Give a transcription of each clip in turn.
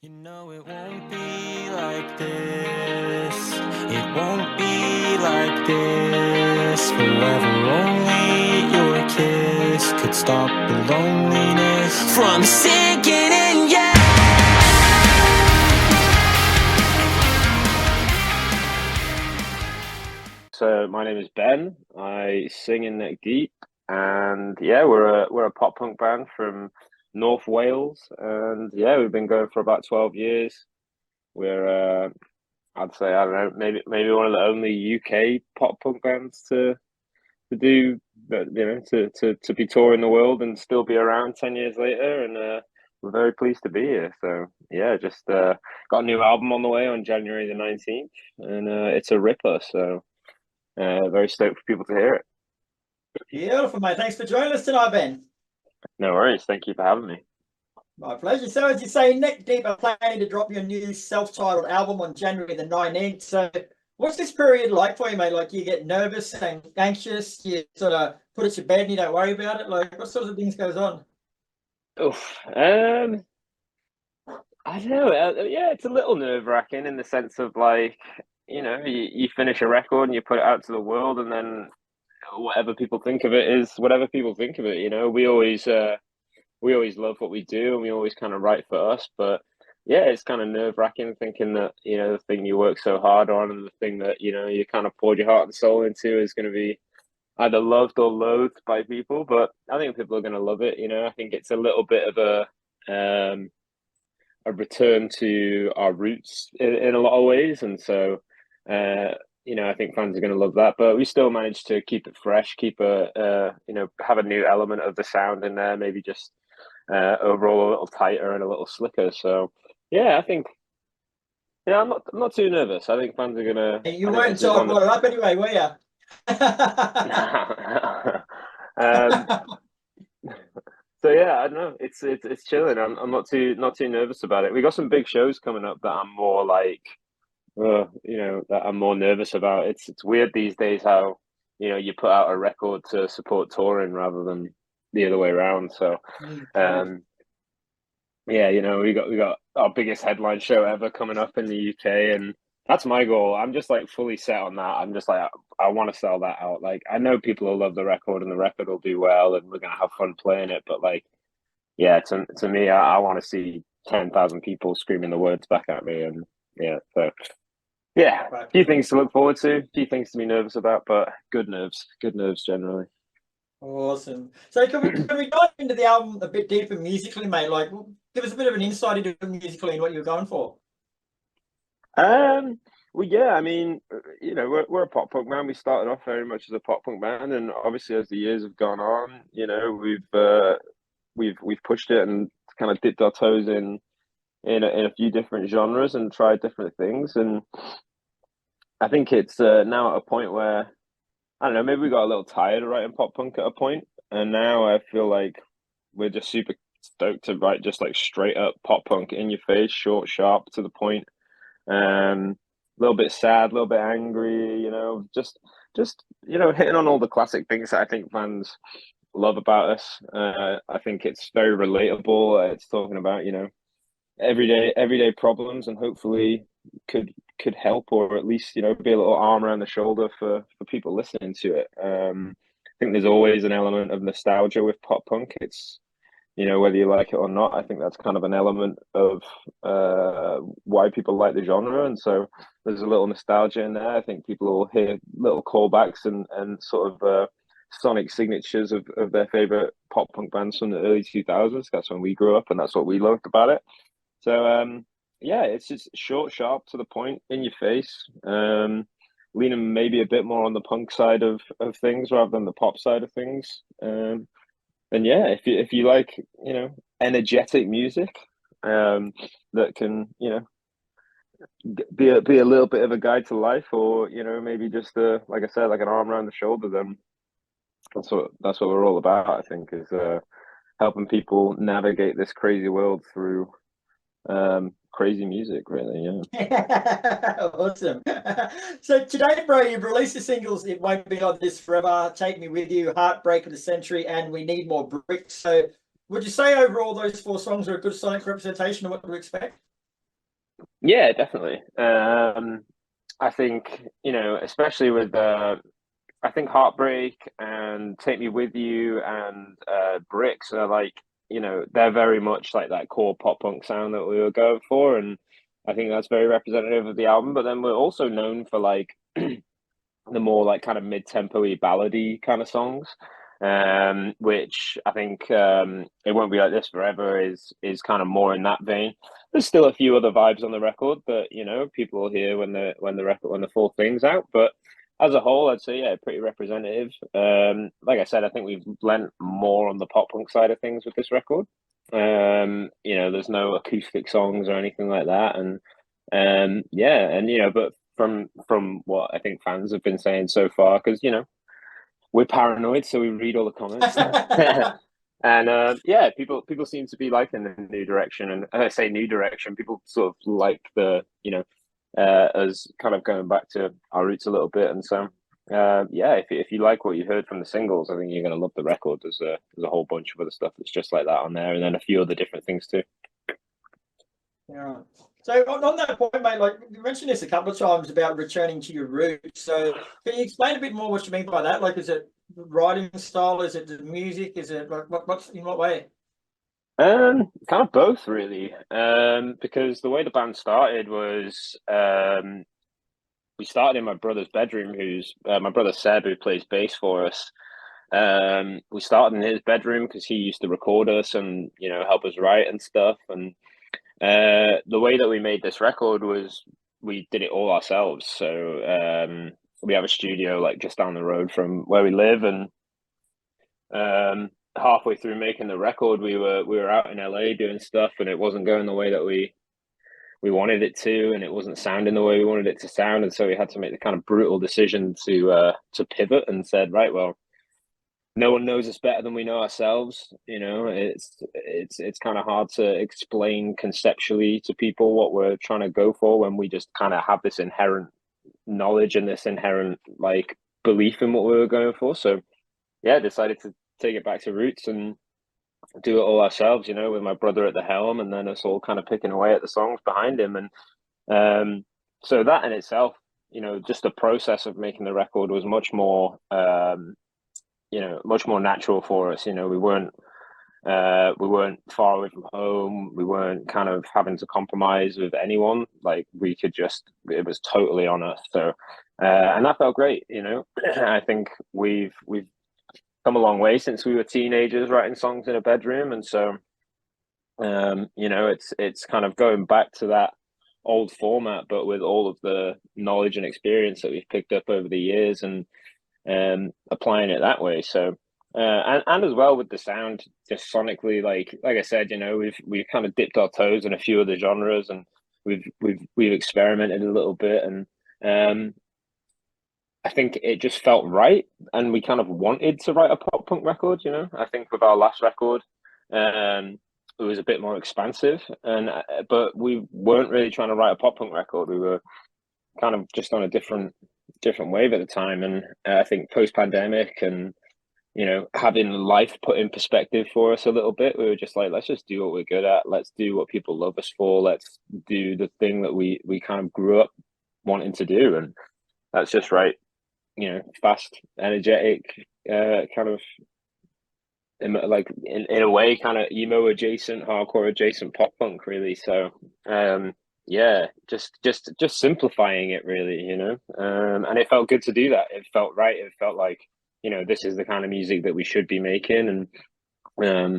You know it won't be like this. It won't be like this forever. Only your kiss could stop the loneliness from sinking in. Yeah. So my name is Ben. I sing in Neck Deep, and yeah, we're a pop punk band from North Wales, and yeah, we've been going for about 12 years. We're I'd say I don't know, maybe one of the only UK pop punk bands to do that, to be touring the world and still be around 10 years later, and we're very pleased to be here. So yeah, just got a new album on the way on January the 19th, and it's a ripper. So. Very stoked for people to hear it. Beautiful, mate. Thanks for joining us tonight, Ben. No worries. Thank you for having me. My pleasure. So, as you say, Neck Deep are planning to drop your new self-titled album on January the 19th. So, what's this period like for you, mate? Like, you get nervous and anxious, you sort of put it to bed and you don't worry about it? Like, what sort of things goes on? Oof. I don't know. Yeah, it's a little nerve-wracking in the sense of like, you finish a record and you put it out to the world, and then whatever people think of it is whatever people think of it. We always love what we do, and we always kind of write for us. But yeah, it's kind of nerve-wracking thinking that the thing you work so hard on and the thing that you kind of poured your heart and soul into is going to be either loved or loathed by people. But I think people are going to love it. I think it's a little bit of a return to our roots in a lot of ways, and so I think fans are going to love that. But we still managed to keep it fresh, keep have a new element of the sound in there, maybe just overall a little tighter and a little slicker. So yeah, I think I'm not too nervous. I think fans are gonna. And you I think weren't this is one brought it up anyway, were you? um, so yeah, I don't know. It's chilling. I'm not too nervous about it. We got some big shows coming up that I'm more like, that I'm more nervous about. It's weird these days how you put out a record to support touring rather than the other way around. So, True. yeah, we got our biggest headline show ever coming up in the UK, and that's my goal. I'm just like fully set on that. I'm just like I want to sell that out. Like I know people will love the record, and the record will do well, and we're gonna have fun playing it. But like, yeah, to me, I want to see 10,000 people screaming the words back at me, and yeah, so yeah, a Right. few things to look forward to, a few things to be nervous about, but good nerves generally. Awesome. So can we dive into the album a bit deeper musically, mate? Like, give us a bit of an insight into musically and what you were going for. Well, yeah, I mean, we're a pop punk band. We started off very much as a pop punk band, and obviously as the years have gone on, we've pushed it and kind of dipped our toes in a few different genres and tried different things. And I think it's now at a point where I don't know, maybe we got a little tired of writing pop punk at a point, and now I feel like we're just super stoked to write just like straight up pop punk in your face, short, sharp, to the point. A little bit sad, a little bit angry, just hitting on all the classic things that I think fans love about us. I think it's very relatable. It's talking about everyday problems, and hopefully could help, or at least be a little arm around the shoulder for people listening to it. I think there's always an element of nostalgia with pop punk. It's whether you like it or not, I think that's kind of an element of why people like the genre, and so there's a little nostalgia in there. I think people will hear little callbacks and sort of sonic signatures of their favorite pop punk bands from the early 2000s. That's when we grew up, and that's what we loved about it. So yeah, it's just short, sharp, to the point, in your face. Leaning maybe a bit more on the punk side of things rather than the pop side of things. And yeah, if you like, energetic music, that can, be a little bit of a guide to life, or maybe just like I said, like an arm around the shoulder, then that's what we're all about. I think is helping people navigate this crazy world through crazy music, really. Yeah. Awesome. So today, bro, you've released the singles "It Won't Be Like This Forever," "Take Me With You," "Heartbreak of the Century," and "We Need More Bricks." So would you say overall those four songs are a good sonic representation of what to expect? Yeah, definitely. I think, especially with I think Heartbreak and Take Me With You and Bricks are like, they're very much like that core pop punk sound that we were going for, and I think that's very representative of the album. But then we're also known for like the more like kind of mid-tempo-y ballady kind of songs, which I think It Won't Be Like This Forever is kind of more in that vein. There's still a few other vibes on the record that people will hear when the full thing's out, but as a whole, I'd say, yeah, pretty representative. Like I said, I think we've lent more on the pop punk side of things with this record. There's no acoustic songs or anything like that, and yeah, and but from what I think fans have been saying so far, because we're paranoid, so we read all the comments, and yeah, people seem to be liking the new direction, and I say new direction, people sort of like the as kind of going back to our roots a little bit, and so yeah, if you like what you heard from the singles, I think you're going to love the record. There's a whole bunch of other stuff that's just like that on there, and then a few other different things too. Yeah. So on that point, mate, like you mentioned this a couple of times about returning to your roots. So can you explain a bit more what you mean by that? Like, is it writing style? Is it the music? Is it like what's in what way? Kind of both really. Because the way the band started was we started in my brother's bedroom, who's my brother Seb, who plays bass for us. We started in his bedroom because he used to record us and help us write and stuff. And the way that we made this record was we did it all ourselves. So we have a studio like just down the road from where we live, and halfway through making the record, we were out in LA doing stuff, and it wasn't going the way that we wanted it to, and it wasn't sounding the way we wanted it to sound, and so we had to make the kind of brutal decision to pivot and said, right, well, no one knows us better than we know ourselves. It's kind of hard to explain conceptually to people what we're trying to go for when we just kind of have this inherent knowledge and this inherent like belief in what we were going for. So yeah, decided to take it back to roots and do it all ourselves, with my brother at the helm, and then us all kind of picking away at the songs behind him. And so that in itself, just the process of making the record was much more much more natural for us. We weren't far away from home. We weren't kind of having to compromise with anyone. Like we could it was totally on us. So, and that felt great. I think we've come a long way since we were teenagers writing songs in a bedroom, and so it's kind of going back to that old format, but with all of the knowledge and experience that we've picked up over the years, and applying it that way. So and as well with the sound, just sonically, like I said, we've kind of dipped our toes in a few other genres, and we've experimented a little bit, and I think it just felt right, and we kind of wanted to write a pop punk record. I think with our last record, it was a bit more expansive, and but we weren't really trying to write a pop punk record. We were kind of just on a different wave at the time, and I think post pandemic and having life put in perspective for us a little bit, we were just like, let's just do what we're good at. Let's do what people love us for. Let's do the thing that we kind of grew up wanting to do, and that's just right. Fast, energetic, kind of like in a way, kind of emo adjacent, hardcore adjacent pop punk, really. So, yeah, just simplifying it, really, and it felt good to do that. It felt right. It felt like this is the kind of music that we should be making, and I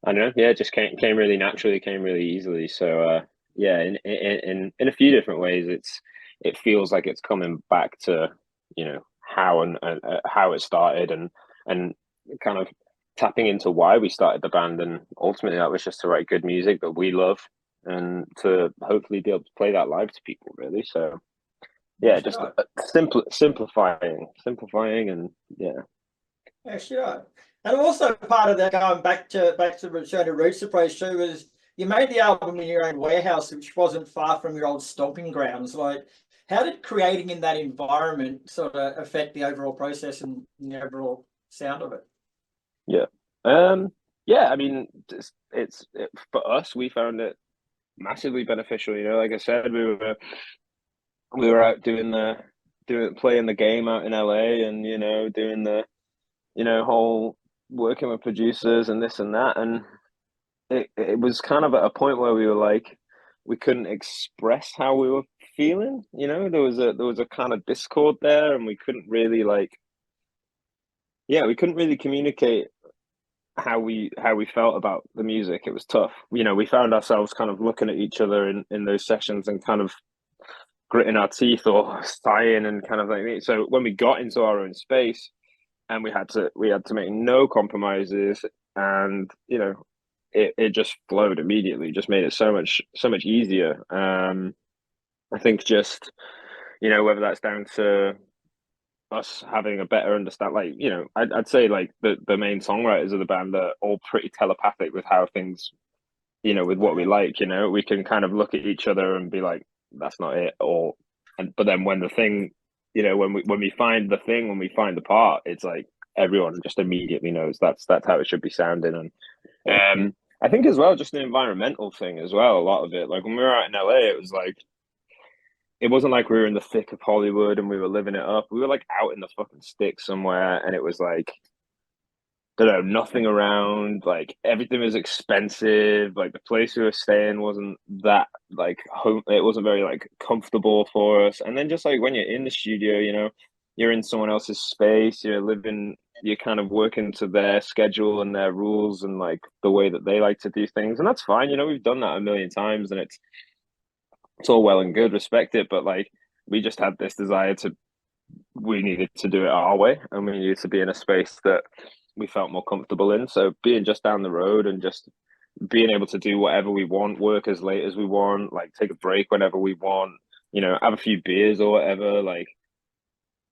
don't know, yeah, it just came really naturally, came really easily. So, yeah, in a few different ways, it feels like it's coming back to how and how it started, and kind of tapping into why we started the band, and ultimately that was just to write good music that we love and to hopefully be able to play that live to people, really. So yeah, just Sure. simplifying, and yeah. Yeah, sure. And also part of that, going back to return to roots approach too, was you made the album in your own warehouse, which wasn't far from your old stomping grounds. Like, how did creating in that environment sort of affect the overall process and the overall sound of it? Yeah. Yeah, I mean, for us, we found it massively beneficial. You know, like I said, we were out playing the game out in LA, and you know, doing the whole working with producers and this and that, and it was kind of at a point where we were like, we couldn't express how we were feeling. You know, there was a kind of discord there, and we couldn't really we couldn't really communicate how we felt about the music. It was tough. You know, we found ourselves kind of looking at each other in those sessions and kind of gritting our teeth or sighing and kind of like. So when we got into our own space and we had to make no compromises, and you know, it just flowed immediately. Just made it so much easier. I think just, you know, whether that's down to us having a better understand, like, you know, I'd say like the main songwriters of the band are all pretty telepathic with how things, you know, with what we like. You know, we can kind of look at each other and be like, that's not it, or but then when the thing, you know, when we find the thing, when we find the part, it's like everyone just immediately knows that's how it should be sounding. And I think as well, just an environmental thing as well. A lot of it, like when we were out in LA, it was like, it wasn't like we were in the thick of Hollywood and we were living it up. We were like out in the fucking sticks somewhere, and it was like, I don't know, nothing around. Like everything was expensive. Like the place we were staying wasn't that like home. It wasn't very like comfortable for us. And then just like when you're in the studio, you know, you're in someone else's space. You're living. You're kind of working to their schedule and their rules and like the way that they like to do things, and that's fine. You know, we've done that a million times, and it's all well and good. Respect it, but like we just had this desire to. We needed to do it our way, and we needed to be in a space that we felt more comfortable in. So being just down the road and just being able to do whatever we want, work as late as we want, like take a break whenever we want, you know, have a few beers or whatever, like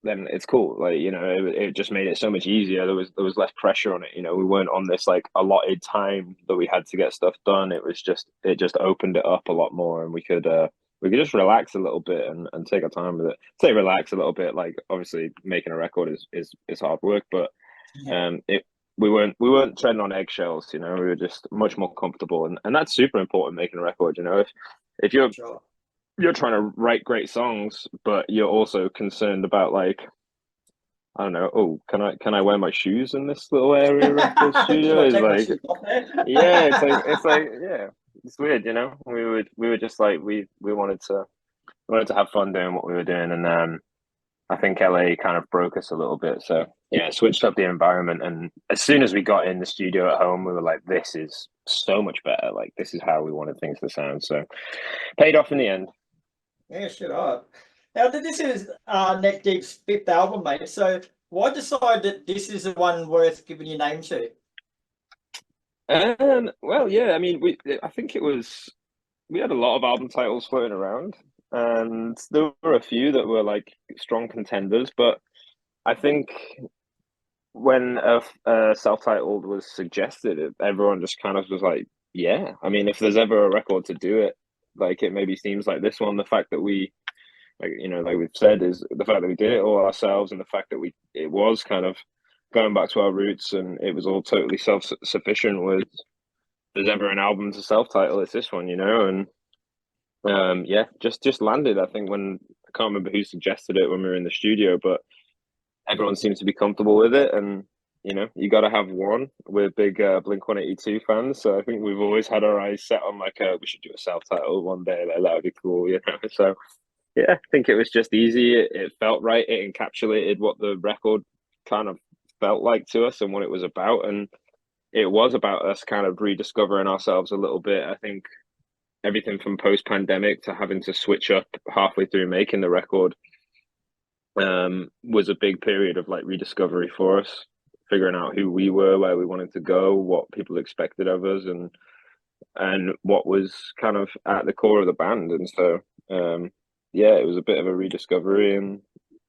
then it's cool. Like, you know, it just made it so much easier. There was less pressure on it. You know, we weren't on this like allotted time that we had to get stuff done. It just opened it up a lot more, and we could just relax a little bit and take our time with it. Say relax a little bit, like obviously making a record is hard work, but it we weren't treading on eggshells. You know, we were just much more comfortable, and that's super important making a record. You know, if you're trying to write great songs, but you're also concerned about like, I don't know, oh, can I wear my shoes in this little area of the studio? Is like, yeah, it's like yeah, it's weird, you know. We were just like we wanted to have fun doing what we were doing, and I think LA kind of broke us a little bit. So yeah, switched up the environment, and as soon as we got in the studio at home, we were like, this is so much better. Like this is how we wanted things to sound. So paid off in the end. Yeah, shit up. Now, this is Neck Deep's fifth album, mate. So, why decide that this is the one worth giving your name to? Well, yeah, I mean, I think we had a lot of album titles floating around, and there were a few that were like strong contenders, but I think when a self-titled was suggested, everyone just kind of was like, yeah. I mean, if there's ever a record to do it, like it maybe seems like this one. The fact that we, like, you know, like we've said, is the fact that we did it all ourselves, and the fact that it was kind of going back to our roots, and it was all totally self-sufficient. Was there's ever an album to self-title, it's this one, you know. And yeah, just landed. I think when I can't remember who suggested it when we were in the studio, but everyone seems to be comfortable with it, and you know, you got to have one. We're big Blink-182 fans, so I think we've always had our eyes set on like we should do a self-title one day. Like that would be cool, you know. So yeah, I think it was just easy. It felt right. It encapsulated what the record kind of felt like to us and what it was about, and it was about us kind of rediscovering ourselves a little bit. I think everything from post-pandemic to having to switch up halfway through making the record was a big period of like rediscovery for us, figuring out who we were, where we wanted to go, what people expected of us, and what was kind of at the core of the band. And so yeah, it was a bit of a rediscovery, and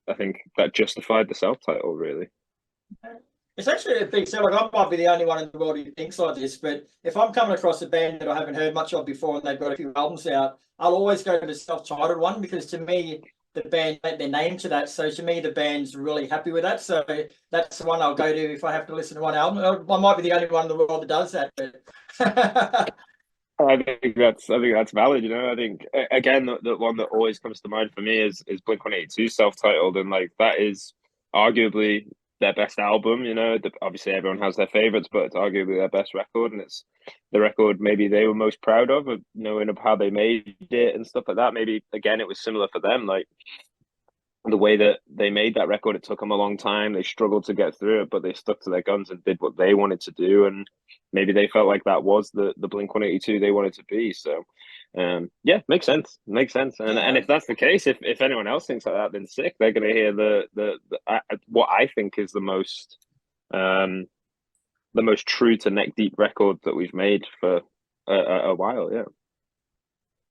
I think that justified the self-title really. It's actually a big sell. Like, I might be the only one in the world who thinks like this, but if I'm coming across a band that I haven't heard much of before and they've got a few albums out, I'll always go to the self-titled one, because to me, the band made their name to that. So to me, the band's really happy with that. So that's the one I'll go to if I have to listen to one album. I might be the only one in the world that does that. But I think that's valid. I think again the one that always comes to mind for me is Blink-182 self-titled, and like that is arguably their best album. Obviously everyone has their favorites, but it's arguably their best record, and it's the record maybe they were most proud of knowing of how they made it and stuff like that. Maybe again it was similar for them, like the way that they made that record. It took them a long time. They struggled to get through it, but they stuck to their guns and did what they wanted to do. And maybe they felt like that was the Blink-182 they wanted to be. So, yeah, makes sense. Makes sense. And if that's the case, if anyone else thinks like that, then sick. They're going to hear the what I think is the most true to neck deep record that we've made for a while. Yeah.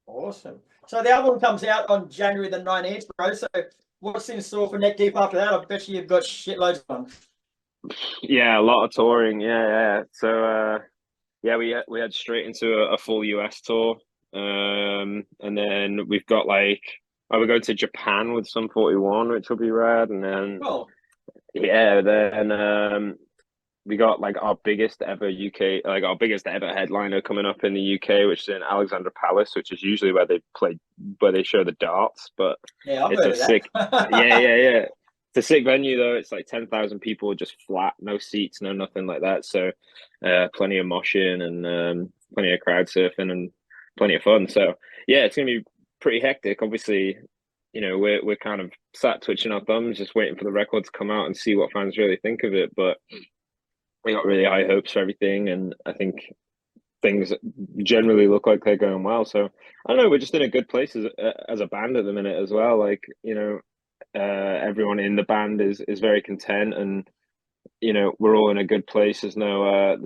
Awesome. So the album comes out on January the 19th, bro. So what's in store for Neck Deep after that? I bet you've got shitloads of fun. Yeah, a lot of touring. Yeah. So yeah, we had straight into a full US tour. And then we've got we're going to Japan with Sum 41, which will be rad. And then yeah, then we got our biggest ever UK, our biggest ever headliner coming up in the UK, which is in Alexandra Palace, which is usually where they show the darts. But yeah, it's a sick, yeah. It's a sick venue though. It's 10,000 people, just flat, no seats, no nothing like that. So, plenty of moshing and plenty of crowd surfing and plenty of fun. So yeah, it's gonna be pretty hectic. Obviously, we're kind of sat twitching our thumbs, just waiting for the record to come out and see what fans really think of it. But we got really high hopes for everything, and I think things generally look like they're going well. So I don't know, we're just in a good place as a band at the minute as well. Everyone in the band is very content, and we're all in a good place. There's no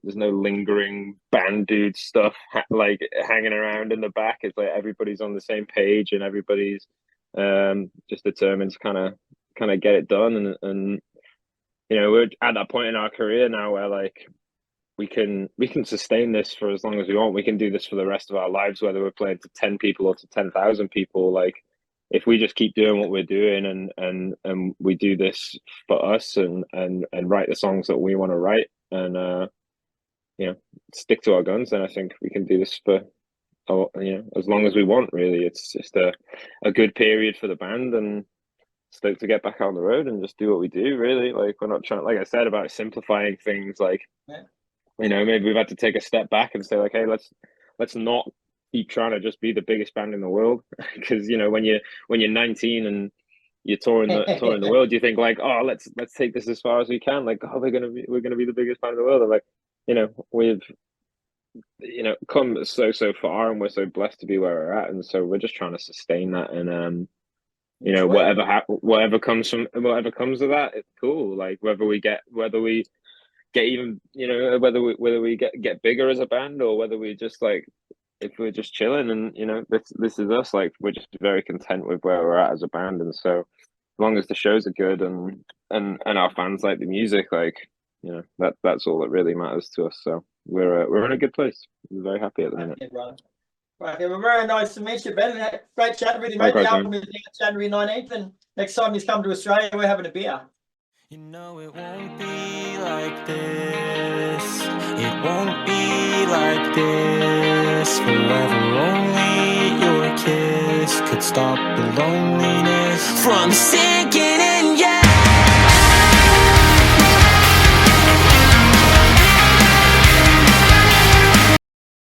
lingering band dude stuff hanging around in the back. It's everybody's on the same page, and everybody's just determined to kind of get it done, and we're at that point in our career now where we can sustain this for as long as we want. We can do this for the rest of our lives, whether we're playing to 10 people or to 10,000 people. If we just keep doing what we're doing and we do this for us and write the songs that we want to write and stick to our guns, then I think we can do this for as long as we want. Really, it's just a good period for the band, and stoked to get back on the road and just do what we do. Really, we're not trying, like I said, about simplifying things. Maybe we've had to take a step back and say hey, let's not keep trying to just be the biggest band in the world, because when you're 19 and you're touring the world, you think oh, let's take this as far as we can. We're gonna be the biggest band in the world. And we've come so far, and we're so blessed to be where we're at, and so we're just trying to sustain that. And whatever comes of that, it's cool. Whether we get even whether we get bigger as a band, or whether we just if we're just chilling and this is us, we're just very content with where we're at as a band. And so as long as the shows are good and our fans like the music, that's all that really matters to us. So we're in a good place. We're very happy at the minute. Right, it was very nice to meet you, Ben. Great chatting with you, mate. The album is January 19th, and next time he's come to Australia, we're having a beer. It won't be like this. It won't be like this forever. Only your kiss could stop the loneliness from sick.